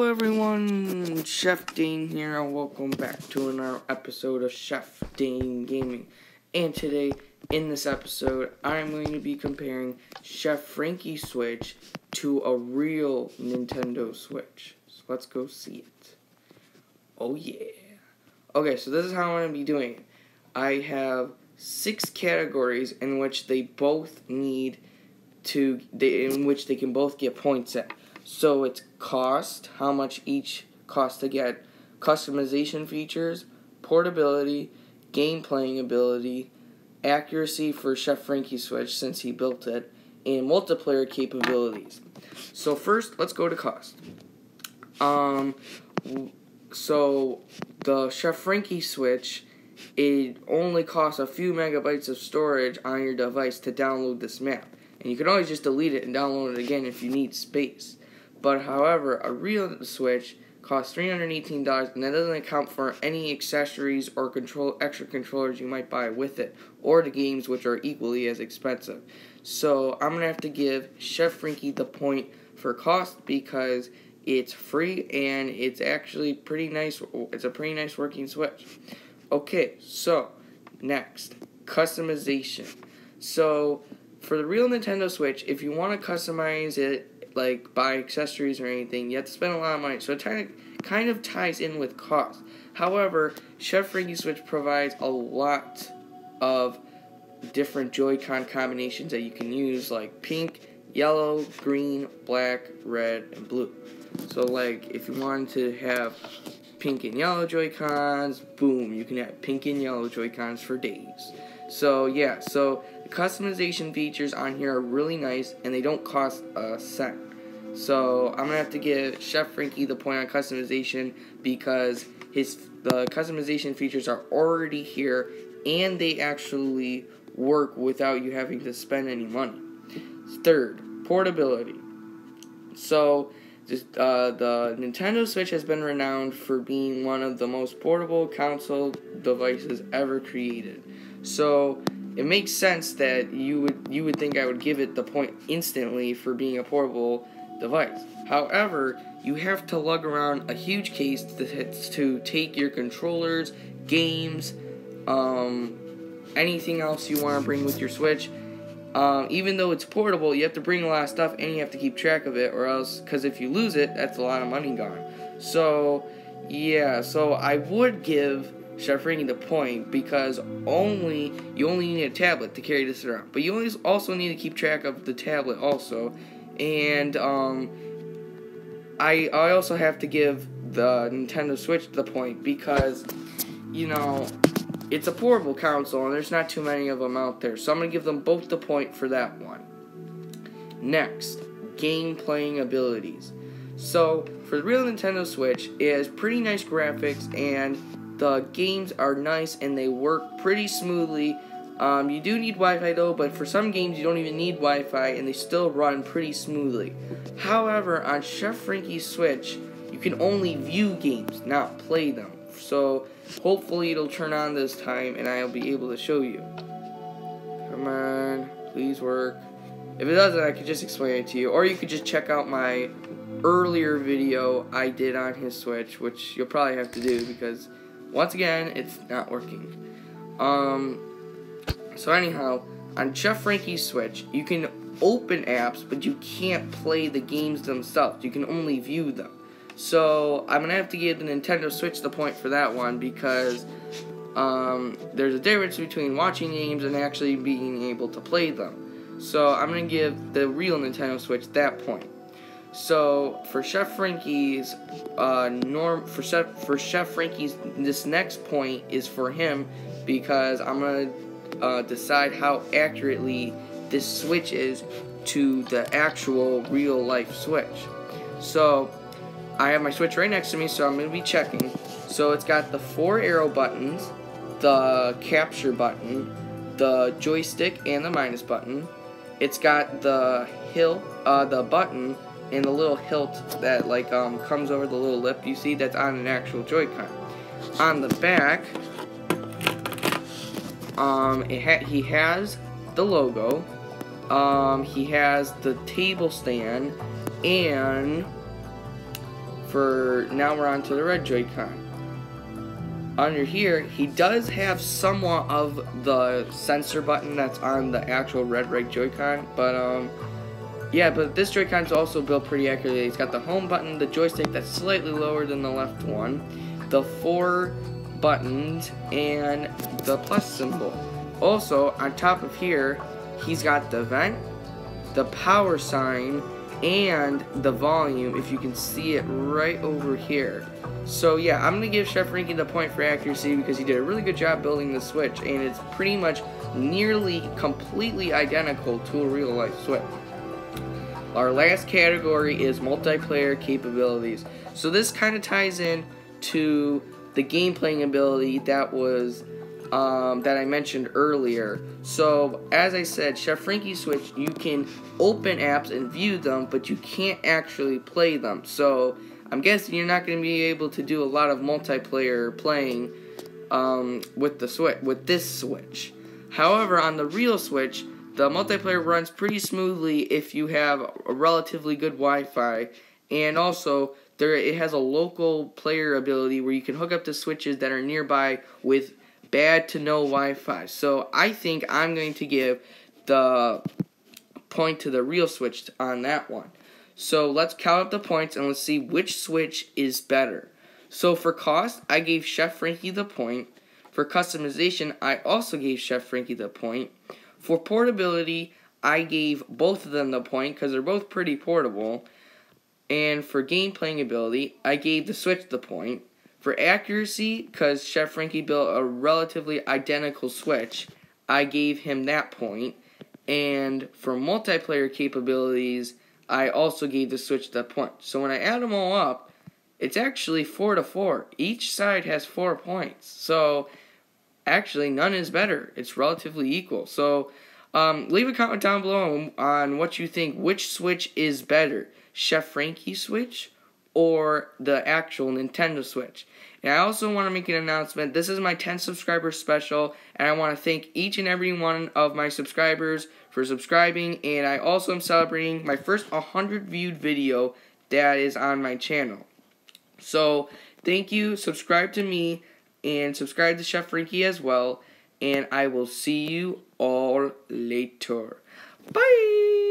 Hello everyone, Chef Dane here, and welcome back to another episode of Chef Dane Gaming. And today, in this episode, I'm going to be comparing Chef Franky Switch to a real Nintendo Switch. So let's go see it. Oh yeah. Okay, so this is how I'm going to be doing it. I have 6 categories in which they both need to, in which they can both get points at. So it's cost, how much each costs to get, customization features, portability, game playing ability, accuracy for Chef Franky Switch since he built it, and multiplayer capabilities. So first, let's go to cost. So the Chef Franky Switch, it only costs a few megabytes of storage on your device to download this map. And you can always just delete it and download it again if you need space. But however, a real Switch costs $318, and that doesn't account for any accessories or extra controllers you might buy with it, or the games, which are equally as expensive. So I'm gonna have to give Chef Franky the point for cost because it's free and it's actually pretty nice. It's a pretty nice working Switch. Okay, so next, customization. So for the real Nintendo Switch, if you want to customize it, like buy accessories or anything, you have to spend a lot of money. So it kind of ties in with cost. However, Chef Franky Switch provides a lot of different Joy-Con combinations that you can use, like pink, yellow, green, black, red, and blue. So like if you wanted to have pink and yellow Joy-Cons, boom, you can have pink and yellow Joy-Cons for days. So yeah, so the customization features on here are really nice and they don't cost a cent. So I'm gonna have to give Chef Franky the point on customization because the customization features are already here and they actually work without you having to spend any money. Third, portability. So the Nintendo Switch has been renowned for being one of the most portable console devices ever created. So it makes sense that you would think I would give it the point instantly for being a portable device. However, you have to lug around a huge case to take your controllers, games, anything else you want to bring with your Switch. Even though it's portable, you have to bring a lot of stuff and you have to keep track of it, or else, because if you lose it, that's a lot of money gone. So yeah, so I would give Chef Franky the point because you only need a tablet to carry this around, but you also need to keep track of the tablet also. And I also have to give the Nintendo Switch the point because, you know, it's a portable console and there's not too many of them out there. So I'm going to give them both the point for that one. Next, game playing abilities. So for the real Nintendo Switch, it has pretty nice graphics and the games are nice and they work pretty smoothly. You do need Wi-Fi though, but for some games you don't even need Wi-Fi and they still run pretty smoothly. However, on Chef Franky Switch, you can only view games, not play them. So hopefully it'll turn on this time and I'll be able to show you. Come on, please work. If it doesn't, I could just explain it to you, or you could just check out my earlier video I did on his Switch, which you'll probably have to do because once again, it's not working. So anyhow, on Chef Franky's Switch, you can open apps, but you can't play the games themselves. You can only view them. So I'm going to have to give the Nintendo Switch the point for that one because there's a difference between watching games and actually being able to play them. So I'm going to give the real Nintendo Switch that point. So for Chef Franky's Chef Franky's, this next point is for him because I'm gonna decide how accurately this Switch is to the actual real life Switch. So I have my Switch right next to me, so I'm gonna be checking. So it's got the 4 arrow buttons, the capture button, the joystick and the minus button. It's got the button and the little hilt that comes over the little lip you see that's on an actual Joy-Con. On the back, he has the logo, he has the table stand, and now we're on to the red Joy-Con. Under here, he does have somewhat of the sensor button that's on the actual red Joy-Con, but yeah, but this Joy-Con is also built pretty accurately. It's got the home button, the joystick that's slightly lower than the left one, the 4 buttons, and the plus symbol. Also, on top of here, he's got the vent, the power sign, and the volume, if you can see it right over here. So yeah, I'm going to give Chef Franky the point for accuracy because he did a really good job building the Switch, and it's pretty much nearly completely identical to a real-life Switch. Our last category is multiplayer capabilities. So this kind of ties in to the game playing ability that was that I mentioned earlier. So as I said, Chef Franky Switch, you can open apps and view them, but you can't actually play them. So I'm guessing you're not going to be able to do a lot of multiplayer playing with this Switch. However, on the real Switch, the multiplayer runs pretty smoothly if you have a relatively good Wi-Fi, and also it has a local player ability where you can hook up to switches that are nearby with bad to no Wi-Fi. So I think I'm going to give the point to the real Switch on that one. So let's count up the points and let's see which Switch is better. So for cost, I gave Chef Franky the point. For customization, I also gave Chef Franky the point. For portability, I gave both of them the point because they're both pretty portable. And for game playing ability, I gave the Switch the point. For accuracy, because Chef Franky built a relatively identical Switch, I gave him that point. And for multiplayer capabilities, I also gave the Switch the point. So when I add them all up, it's actually 4-4. Each side has 4 points. So actually, none is better. It's relatively equal. So leave a comment down below on what you think. Which Switch is better? Chef Franky Switch or the actual Nintendo Switch? And I also want to make an announcement. This is my 10 subscriber special, and I want to thank each and every one of my subscribers for subscribing, and I also am celebrating my first 100 viewed video that is on my channel. So, thank you, subscribe to me, and subscribe to Chef Franky as well, and I will see you all later. Bye!